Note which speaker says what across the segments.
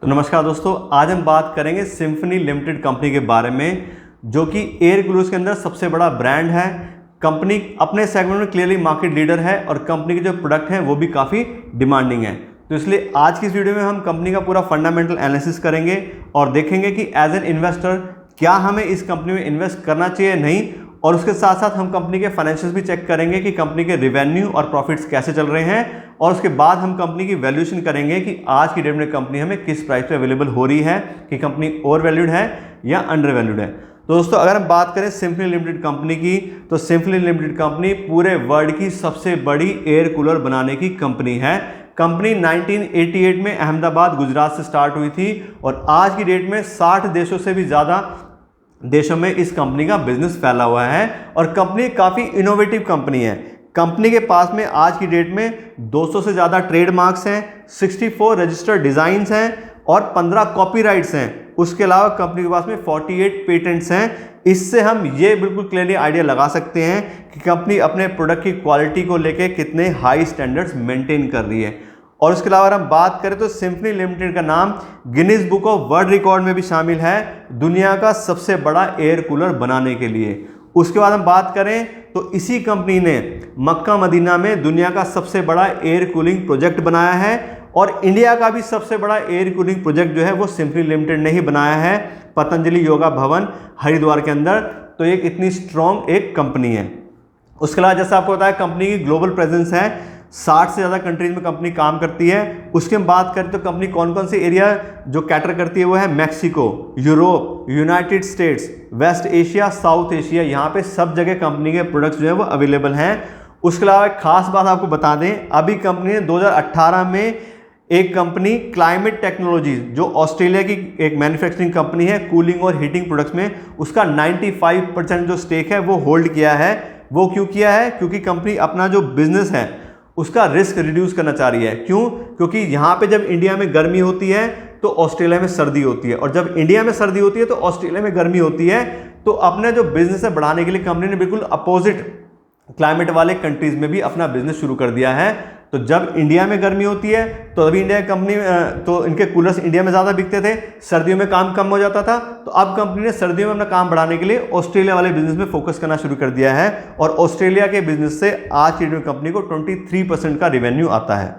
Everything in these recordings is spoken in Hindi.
Speaker 1: तो नमस्कार दोस्तों, आज हम बात करेंगे सिम्फनी लिमिटेड कंपनी के बारे में, जो कि एयर कूलर्स के अंदर सबसे बड़ा ब्रांड है। कंपनी अपने सेगमेंट में क्लियरली मार्केट लीडर है और कंपनी के जो प्रोडक्ट हैं वो भी काफ़ी डिमांडिंग है। तो इसलिए आज की इस वीडियो में हम कंपनी का पूरा फंडामेंटल एनालिसिस करेंगे और देखेंगे कि एज एन इन्वेस्टर क्या हमें इस कंपनी में इन्वेस्ट करना चाहिए नहीं, और उसके साथ साथ हम कंपनी के फाइनेंशियल्स भी चेक करेंगे कि कंपनी के रिवेन्यू और प्रॉफिट्स कैसे चल रहे हैं, और उसके बाद हम कंपनी की वैल्यूएशन करेंगे कि आज की डेट में कंपनी हमें किस प्राइस पे अवेलेबल हो रही है, कि कंपनी ओवर वैल्यूड है या अंडर वैल्यूड है। तो दोस्तों, अगर हम बात करें सिम्फनी लिमिटेड कंपनी की, तो सिम्फनी लिमिटेड कंपनी पूरे वर्ल्ड की सबसे बड़ी एयर कूलर बनाने की कंपनी है। कंपनी 1988 में अहमदाबाद गुजरात से स्टार्ट हुई थी और आज की डेट में 60 देशों से भी ज़्यादा देशों में इस कंपनी का बिजनेस फैला हुआ है और कंपनी काफ़ी इनोवेटिव कंपनी है। कंपनी के पास में आज की डेट में 200 से ज़्यादा ट्रेडमार्क्स हैं, 64 रजिस्टर्ड डिज़ाइंस हैं और 15 कॉपीराइट्स हैं। उसके अलावा कंपनी के पास में 48 पेटेंट्स हैं। इससे हम ये बिल्कुल क्लियरली आइडिया लगा सकते हैं कि कंपनी अपने प्रोडक्ट की क्वालिटी को लेकर कितने हाई स्टैंडर्ड्स मेंटेन कर रही है। और उसके अलावा हम बात करें तो सिम्फनी लिमिटेड का नाम Guinness book of world record में भी शामिल है दुनिया का सबसे बड़ा एयर कूलर बनाने के लिए। उसके बाद हम बात करें तो इसी कंपनी ने मक्का मदीना में दुनिया का सबसे बड़ा एयर कूलिंग प्रोजेक्ट बनाया है और इंडिया का भी सबसे बड़ा एयर कूलिंग प्रोजेक्ट जो है वो सिम्फनी लिमिटेड ने ही बनाया है, पतंजलि योगा भवन हरिद्वार के अंदर। तो ये इतनी स्ट्रॉन्ग एक कंपनी है। उसके अलावा जैसा आपको बताया, कंपनी की ग्लोबल प्रेजेंस है, 60 से ज़्यादा कंट्रीज में कंपनी काम करती है। उसके हम बात करें तो कंपनी कौन कौन से एरिया जो कैटर करती है वो है Mexico, Europe, United States, West Asia, South Asia. यहाँ पे सब जगह कंपनी के प्रोडक्ट्स जो है वो अवेलेबल हैं। उसके अलावा एक खास बात आपको बता दें, अभी कंपनी ने 2018 में एक कंपनी क्लाइमेट टेक्नोलॉजीज, जो ऑस्ट्रेलिया की एक मैन्युफैक्चरिंग कंपनी है कूलिंग और हीटिंग प्रोडक्ट्स में, उसका 95% जो स्टेक है वो होल्ड किया है। वो क्यों किया है? क्योंकि कंपनी अपना जो बिजनेस है उसका रिस्क रिड्यूस करना चाह रही है। क्यों? क्योंकि यहाँ पे जब इंडिया में गर्मी होती है तो ऑस्ट्रेलिया में सर्दी होती है, और जब इंडिया में सर्दी होती है तो ऑस्ट्रेलिया में गर्मी होती है। तो अपने जो बिजनेस है बढ़ाने के लिए कंपनी ने बिल्कुल अपोजिट क्लाइमेट वाले कंट्रीज में भी अपना बिजनेस शुरू कर दिया है। तो जब इंडिया में गर्मी होती है तो अभी इंडिया कंपनी तो इनके कूलर्स इंडिया में ज़्यादा बिकते थे, सर्दियों में काम कम हो जाता था। तो अब कंपनी ने सर्दियों में अपना काम बढ़ाने के लिए ऑस्ट्रेलिया वाले बिजनेस में फोकस करना शुरू कर दिया है, और ऑस्ट्रेलिया के बिजनेस से आज की डेट में कंपनी को 23% का रिवेन्यू आता है।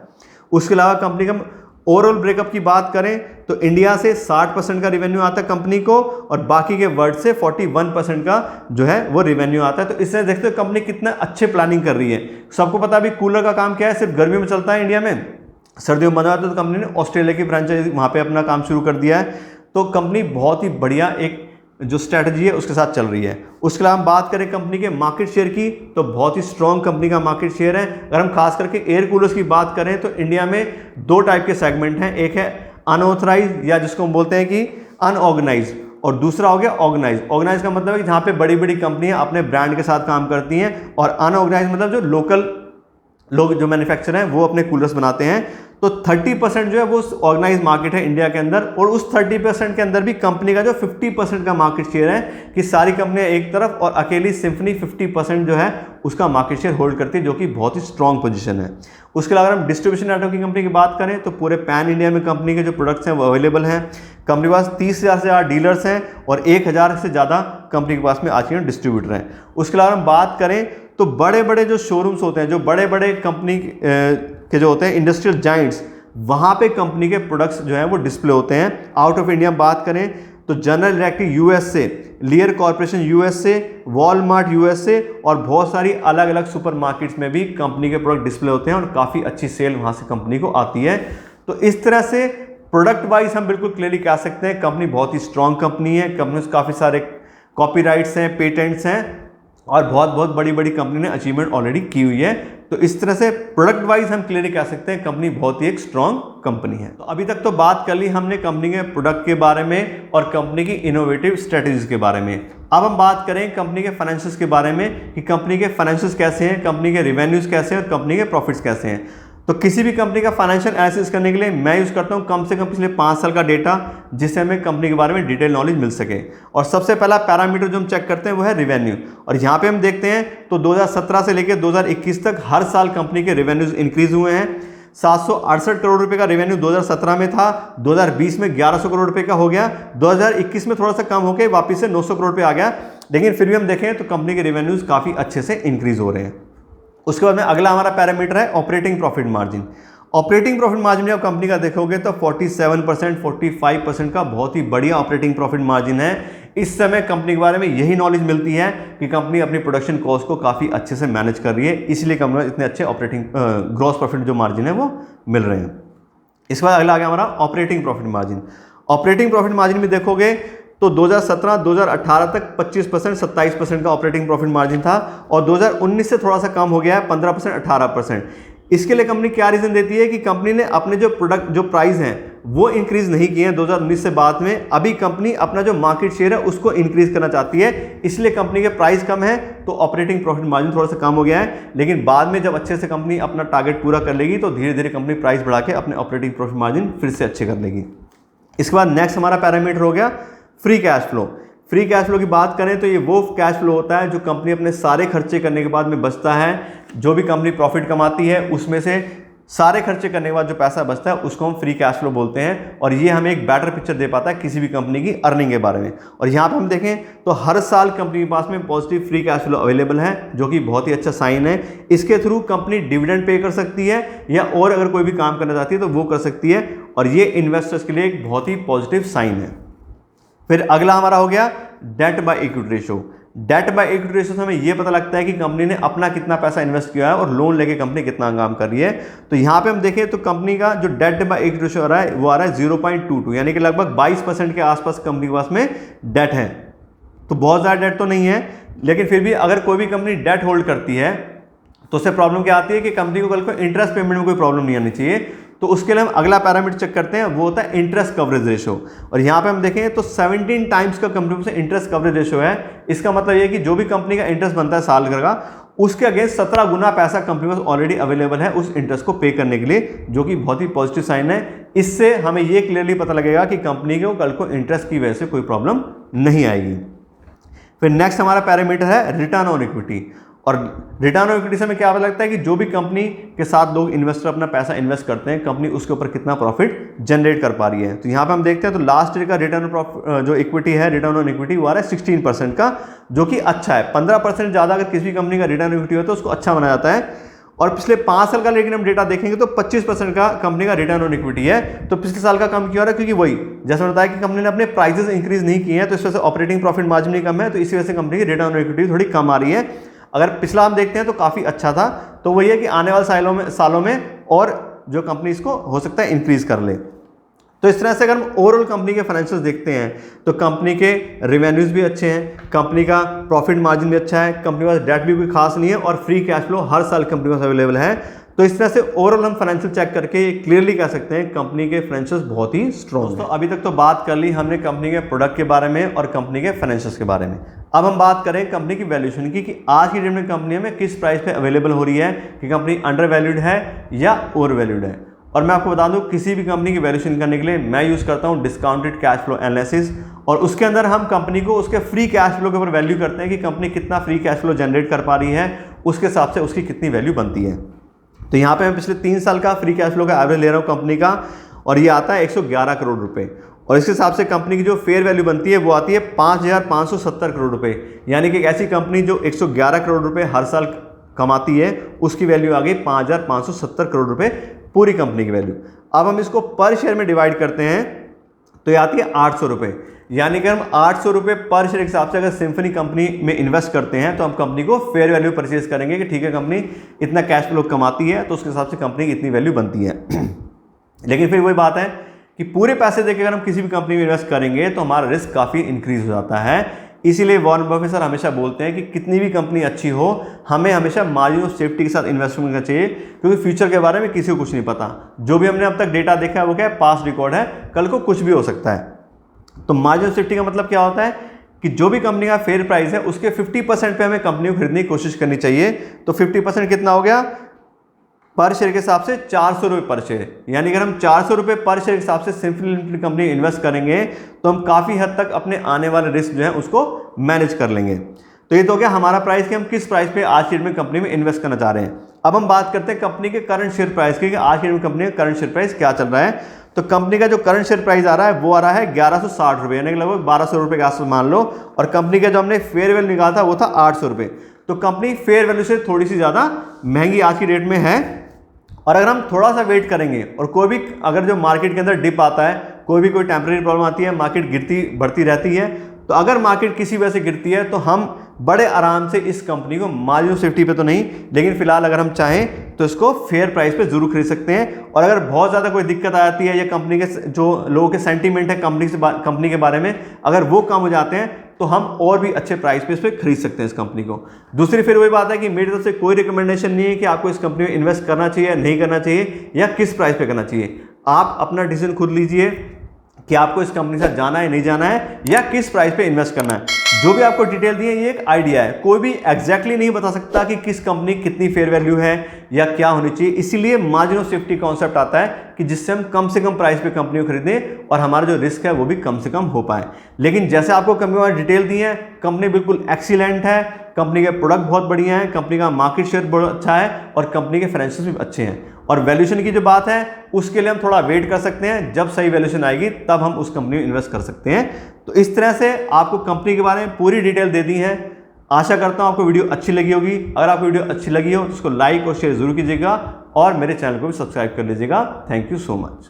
Speaker 1: उसके अलावा कंपनी का ओवरऑल ब्रेकअप की बात करें तो इंडिया से 60% का रिवेन्यू आता है कंपनी को, और बाकी के वर्ल्ड से 41% का जो है वो रिवेन्यू आता है। तो इससे देखते हो कंपनी कितना अच्छे प्लानिंग कर रही है। सबको पता अभी कूलर का काम क्या है, सिर्फ गर्मियों में चलता है इंडिया में, सर्दियों में बंद आता है। तो कंपनी ने ऑस्ट्रेलिया की फ्रेंचाइजी वहाँ पे अपना काम शुरू कर दिया है। तो कंपनी बहुत ही बढ़िया एक जो स्ट्रैटेजी है उसके साथ चल रही है। उसके अलावा हम बात करें कंपनी के मार्केट शेयर की, तो बहुत ही स्ट्रॉन्ग कंपनी का मार्केट शेयर है। अगर हम खास करके एयर कूलर्स की बात करें तो इंडिया में दो टाइप के सेगमेंट हैं, एक है अनऑथराइज या जिसको हम बोलते हैं कि अनऑर्गेनाइज, और दूसरा हो गया ऑर्गेनाइज। ऑर्गेनाइज का मतलब है कि जहाँ पे बड़ी बड़ी कंपनियां अपने ब्रांड के साथ काम करती हैं, और अनऑर्गेनाइज मतलब जो लोकल लोग जो मैन्युफैक्चर हैं वो अपने कूलर्स बनाते हैं। तो 30% जो है वो ऑर्गेनाइज मार्केट है इंडिया के अंदर, और उस 30% के अंदर भी कंपनी का जो 50% का मार्केट शेयर है, कि सारी कंपनियां एक तरफ और अकेली सिम्फनी 50% जो है उसका मार्केट शेयर होल्ड करती है, जो कि बहुत ही स्ट्रॉन्ग पोजीशन है। उसके अलावा हम डिस्ट्रीब्यूशन नेटवर्क की कंपनी की बात करें तो पूरे पैन इंडिया में कंपनी के जो प्रोडक्ट्स हैं वो अवेलेबल हैं। कंपनी के पास 30,000 से ज़्यादा डीलर्स हैं और 1,000 से ज़्यादा कंपनी के पास में आज के डिस्ट्रीब्यूटर हैं। उसके अलावा हम बात करें तो बड़े बड़े जो शोरूम्स होते हैं, जो बड़े बड़े कंपनी के जो होते हैं इंडस्ट्रियल जाइंट्स, वहाँ पे कंपनी के प्रोडक्ट्स जो हैं वो डिस्प्ले होते हैं। आउट ऑफ इंडिया बात करें तो जनरल इलेक्ट्रिक यूएस से, लियर कॉर्पोरेशन यूएस से, वॉलमार्ट यूएस से, और बहुत सारी अलग अलग सुपर मार्केट्स में भी कंपनी के प्रोडक्ट डिस्प्ले होते हैं और काफ़ी अच्छी सेल वहाँ से कंपनी को आती है। तो इस तरह से प्रोडक्ट वाइज हम बिल्कुल क्लियरली कह सकते हैं कंपनी बहुत ही स्ट्रॉन्ग कंपनी है। कंपनी से काफ़ी सारे कॉपीराइट्स हैं, पेटेंट्स हैं, और बहुत बहुत बड़ी बड़ी कंपनी ने अचीवमेंट ऑलरेडी की हुई है। तो इस तरह से प्रोडक्ट वाइज हम क्लियरली कह सकते हैं कंपनी बहुत ही एक स्ट्रॉन्ग कंपनी है। तो अभी तक तो बात कर ली हमने कंपनी के प्रोडक्ट के बारे में और कंपनी की इनोवेटिव स्ट्रेटजीज के बारे में। अब हम बात करें कंपनी के फाइनेंशियल्स के बारे में, कि कंपनी के फाइनेंशियल्स कैसे हैं, कंपनी के रिवेन्यूज कैसे हैं और कंपनी के प्रॉफिट्स कैसे हैं। तो किसी भी कंपनी का फाइनेंशियल एनालिसिस करने के लिए मैं यूज़ करता हूं कम से कम पिछले 5 साल का डेटा, जिससे हमें कंपनी के बारे में डिटेल नॉलेज मिल सके। और सबसे पहला पैरामीटर जो हम चेक करते हैं वो है रिवेन्यू। और यहाँ पे हम देखते हैं तो 2017 से लेकर 2021 तक हर साल कंपनी के रेवेन्यूज इंक्रीज हुए हैं। 768 करोड़ रुपए का रेवेन्यू 2017 में था, 2020 में 1100 करोड़ रुपए का हो गया, 2021 में थोड़ा सा कम होकर वापस से 900 करोड़ रुपए आ गया, लेकिन फिर भी हम देखें तो कंपनी के रेवेन्यूज काफ़ी अच्छे से इंक्रीज हो रहे हैं। उसके बाद में अगला हमारा पैरामीटर है operating profit margin. Operating profit margin जब कंपनी का देखोगे तो 47%, 45% का बहुत ही बढ़िया ऑपरेटिंग प्रॉफिट मार्जिन है। इस समय कंपनी के बारे में यही नॉलेज मिलती है कि कंपनी अपनी प्रोडक्शन कॉस्ट को काफ़ी अच्छे से मैनेज कर रही है, इसलिए कंपनी इतने अच्छे ऑपरेटिंग ग्रॉस प्रॉफिट जो मार्जिन है वो मिल रहे हैं। इसके बाद अगला आ गया हमारा operating profit margin. Operating profit margin में देखोगे तो 2017-2018 तक 25%, 27% का ऑपरेटिंग प्रॉफिट मार्जिन था और 2019 से थोड़ा सा कम हो गया है 15%, 18%। इसके लिए कंपनी क्या रीजन देती है कि कंपनी ने अपने जो प्रोडक्ट जो प्राइस हैं वो इंक्रीज नहीं किए हैं 2019 से बाद में। अभी कंपनी अपना जो मार्केट शेयर है उसको इंक्रीज करना चाहती है, इसलिए कंपनी के प्राइस कम है तो ऑपरेटिंग प्रॉफिट मार्जिन थोड़ा सा कम हो गया है। लेकिन बाद में जब अच्छे से कंपनी अपना टारगेट पूरा कर लेगी तो धीरे धीरे कंपनी प्राइस बढ़ा के अपने ऑपरेटिंग प्रॉफिट मार्जिन फिर से अच्छे कर लेगी। इसके बाद नेक्स्ट हमारा पैरामीटर हो गया free cash flow. Free cash flow की बात करें तो ये वो कैश फ्लो होता है जो कंपनी अपने सारे खर्चे करने के बाद में बचता है। जो भी कंपनी प्रॉफिट कमाती है उसमें से सारे खर्चे करने के बाद जो पैसा बचता है उसको हम फ्री कैश फ्लो बोलते हैं, और ये हमें एक बेटर पिक्चर दे पाता है किसी भी कंपनी की अर्निंग के बारे में। और यहाँ पे हम देखें तो हर साल कंपनी के पास में positive free cash flow available है, जो कि बहुत ही अच्छा साइन है। इसके थ्रू कंपनी डिविडेंड पे कर सकती है या और अगर कोई भी काम करना चाहती है तो वो कर सकती है, और ये इन्वेस्टर्स के लिए एक बहुत ही पॉजिटिव साइन है। फिर अगला हमारा हो गया debt by equity ratio. Debt by equity ratio से हमें यह पता लगता है कि कंपनी ने अपना कितना पैसा इन्वेस्ट किया है और लोन लेके कंपनी कितना काम कर रही है। तो यहाँ पे हम देखें तो कंपनी का जो डेट बाय इक्विटी रेशो आ रहा है वो आ रहा है 0.22, यानी कि लगभग 22% के आसपास कंपनी के पास में डेट है। तो बहुत ज़्यादा डेट तो नहीं है, लेकिन फिर भी अगर कोई भी कंपनी डेट होल्ड करती है तो उससे प्रॉब्लम क्या आती है कि कंपनी को कल को इंटरेस्ट पेमेंट में कोई प्रॉब्लम नहीं आनी चाहिए। तो उसके लिए हम अगला पैरामीटर चेक करते हैं, वो होता है इंटरेस्ट कवरेज रेशो। और यहाँ पे हम देखें तो 17 टाइम्स का कंपनी से इंटरेस्ट कवरेज रेशो है। इसका मतलब ये है कि जो भी कंपनी का इंटरेस्ट बनता है साल भर का, उसके अगेंस्ट 17 गुना पैसा कंपनी में ऑलरेडी अवेलेबल है उस इंटरेस्ट को पे करने के लिए, जो कि बहुत ही पॉजिटिव साइन है। इससे हमें ये क्लियरली पता लगेगा कि कंपनी को कल को इंटरेस्ट की वजह से कोई प्रॉब्लम नहीं आएगी। फिर नेक्स्ट हमारा पैरामीटर है रिटर्न ऑन इक्विटी। और रिटर्न ऑन इक्विटी से हमें क्या पता लगता है कि जो भी कंपनी के साथ लोग इन्वेस्टर अपना पैसा इन्वेस्ट करते हैं, कंपनी उसके ऊपर कितना प्रॉफिट जनरेट कर पा रही है। तो यहाँ पे हम देखते हैं तो लास्ट ईयर का रिटर्न जो इक्विटी है, रिटर्न ऑन इक्विटी वो आ रहा है 16% का, जो कि अच्छा है। 15% ज़्यादा अगर किसी भी कंपनी का रिटर्न इक्विटी हो तो उसको अच्छा माना जाता है। और पिछले 5 साल का लेकिन हम डेटा देखेंगे तो 25% का कंपनी का रिटर्न ऑन इक्विटी है। तो पिछले साल का कम क्यों हो रहा है? क्योंकि वही जैसे बताया कि कंपनी ने अपने प्राइसेस इंक्रीज नहीं किए हैं, तो इस वजह से ऑपरेटिंग प्रॉफिट मार्जिन भी कम है, तो इसी वजह से कंपनी की रिटर्न ऑन इक्विटी थोड़ी कम आ रही है। अगर पिछला हम देखते हैं तो काफ़ी अच्छा था, तो वही है कि आने वाले सालों में और जो कंपनी इसको हो सकता है इंक्रीज कर ले। तो इस तरह से अगर हम ओवरऑल कंपनी के फाइनेंशियल्स देखते हैं तो कंपनी के रेवेन्यूज भी अच्छे हैं, कंपनी का प्रॉफिट मार्जिन भी अच्छा है, कंपनी के पास डेट भी कोई खास नहीं है, और फ्री कैश फ्लो हर साल कंपनी के पास अवेलेबल है। तो इस तरह से ओवरऑल हम फाइनेंशियल चेक करके क्लियरली कह सकते हैं कंपनी के फाइनेंशियल्स बहुत ही स्ट्रॉन्ग। तो अभी तक तो बात कर ली हमने कंपनी के प्रोडक्ट के बारे में और कंपनी के फाइनेंशियल्स के बारे में। अब हम बात करें कंपनी की वैल्यूएशन की, कि आज की डेट में कंपनी में किस प्राइस पे अवेलेबल हो रही है, कि कंपनी अंडर वैल्यूड है या ओवर वैल्यूड है। और मैं आपको बता दूं किसी भी कंपनी की वैल्यूएशन करने के लिए मैं यूज़ करता हूं डिस्काउंटेड कैश फ्लो एनालिसिस, और उसके अंदर हम कंपनी को उसके फ्री कैश फ्लो के ऊपर वैल्यू करते हैं कि कंपनी कितना फ्री कैश फ्लो जनरेट कर पा रही है, उसके हिसाब से उसकी कितनी वैल्यू बनती है। तो यहाँ पे मैं पिछले 3 साल का फ्री कैश फ्लो का एवरेज ले रहा हूँ कंपनी का, और ये आता है 111 करोड़ रुपए, और इसके हिसाब से कंपनी की जो फेयर वैल्यू बनती है वो आती है 5,570 करोड़ रुपए। यानी कि एक ऐसी कंपनी जो 111 करोड़ रुपए हर साल कमाती है, उसकी वैल्यू आ गई 5,570 करोड़ रुपए, पूरी कंपनी की वैल्यू। अब हम इसको पर शेयर में डिवाइड करते हैं तो ये आती है 800 रुपये। यानी कि हम 800 रुपये पर शेयर के हिसाब से अगर सिम्फनी कंपनी में इन्वेस्ट करते हैं तो हम कंपनी को फेयर वैल्यू परचेज करेंगे कि ठीक है कंपनी इतना कैश फ्लो कमाती है तो उसके हिसाब से कंपनी की इतनी वैल्यू बनती है। लेकिन फिर वही बात है कि पूरे पैसे देकर अगर हम किसी भी कंपनी में इन्वेस्ट करेंगे तो हमारा रिस्क काफ़ी इंक्रीज हो जाता है। इसीलिए वॉरेन बफेट सर हमेशा बोलते हैं कि कितनी भी कंपनी अच्छी हो, हमें हमेशा मार्जिन ऑफ सेफ्टी के साथ इन्वेस्टमेंट करना चाहिए, क्योंकि फ्यूचर के बारे में किसी को कुछ नहीं पता। जो भी हमने अब तक डेटा देखा है वो क्या है, पास्ट रिकॉर्ड है, कल को कुछ भी हो सकता है। तो मार्जिन ऑफ सेफ्टी का मतलब क्या होता है कि जो भी कंपनी का फेयर प्राइस है उसके 50% पे हमें कंपनी को खरीदने की कोशिश करनी चाहिए। तो 50% कितना हो गया पर शेयर के हिसाब से 400 रुपये पर शेयर। यानी अगर हम 400 रुपये पर शेयर के हिसाब से सिम्फनी लिमिटेड कंपनी इन्वेस्ट करेंगे तो हम काफ़ी हद तक अपने आने वाले रिस्क जो है उसको मैनेज कर लेंगे। तो ये तो हो गया हमारा प्राइस कि हम किस प्राइस पे आज की डेट में कंपनी में इन्वेस्ट करना चाह रहे हैं। अब हम बात करते हैं कंपनी के करंट शेयर प्राइस की कि आज की कंपनी का करंट शेयर प्राइस क्या चल रहा है। तो कंपनी का जो करंट शेयर प्राइस आ रहा है वो आ रहा है 1160 रुपये, यानी कि लगभग 1200 रुपये के आसपास मान लो। और कंपनी का जो हमने फेयर वैल्यू निकाला था वो था 800 रुपये। तो कंपनी फेयर वैल्यू से थोड़ी सी ज़्यादा महंगी आज की डेट में है। और अगर हम थोड़ा सा वेट करेंगे और कोई भी अगर जो मार्केट के अंदर डिप आता है, कोई टेम्परेरी प्रॉब्लम आती है, मार्केट गिरती बढ़ती रहती है, तो अगर मार्केट किसी वजह से गिरती है तो हम बड़े आराम से इस कंपनी को मार्जिन ऑफ सेफ्टी पे तो नहीं, लेकिन फिलहाल अगर हम चाहें तो इसको फेयर प्राइस पे जरूर खरीद सकते हैं। और अगर बहुत ज़्यादा कोई दिक्कत आती है या कंपनी के जो लोगों के सेंटीमेंट है कंपनी के बारे में अगर वो कम हो जाते हैं तो हम और भी अच्छे प्राइस पे इस पर खरीद सकते हैं इस कंपनी को। दूसरी फिर वही बात है कि मेरी तरफ से कोई रिकमेंडेशन नहीं है कि आपको इस कंपनी में इन्वेस्ट करना चाहिए या नहीं करना चाहिए या किस प्राइस पे करना चाहिए। आप अपना डिसीजन खुद लीजिए कि आपको इस कंपनी के साथ जाना है नहीं जाना है या किस प्राइस पे इन्वेस्ट करना है। जो भी आपको डिटेल दी है ये एक आइडिया है, कोई भी एग्जैक्टली नहीं बता सकता कि किस कंपनी कितनी फेयर वैल्यू है या क्या होनी चाहिए। इसीलिए मार्जिन ऑफ सेफ्टी कॉन्सेप्ट आता है कि जिससे हम कम से कम प्राइस पे कंपनी को खरीदें और हमारा जो रिस्क है वो भी कम से कम हो पाए। लेकिन जैसे आपको कंपनी में डिटेल दी है, कंपनी बिल्कुल एक्सीलेंट है, कंपनी के प्रोडक्ट बहुत बढ़िया है, कंपनी का मार्केट शेयर बहुत अच्छा है और कंपनी के फाइनेंशियल भी अच्छे हैं। और वैल्यूएशन की जो बात है उसके लिए हम थोड़ा वेट कर सकते हैं, जब सही वैल्यूएशन आएगी तब हम उस कंपनी में इन्वेस्ट कर सकते हैं। तो इस तरह से आपको कंपनी के बारे में पूरी डिटेल दे दी है। आशा करता हूं आपको वीडियो अच्छी लगी होगी। अगर आपको वीडियो अच्छी लगी हो तो उसको लाइक और शेयर जरूर कीजिएगा और मेरे चैनल को भी सब्सक्राइब कर लीजिएगा। Thank you so much.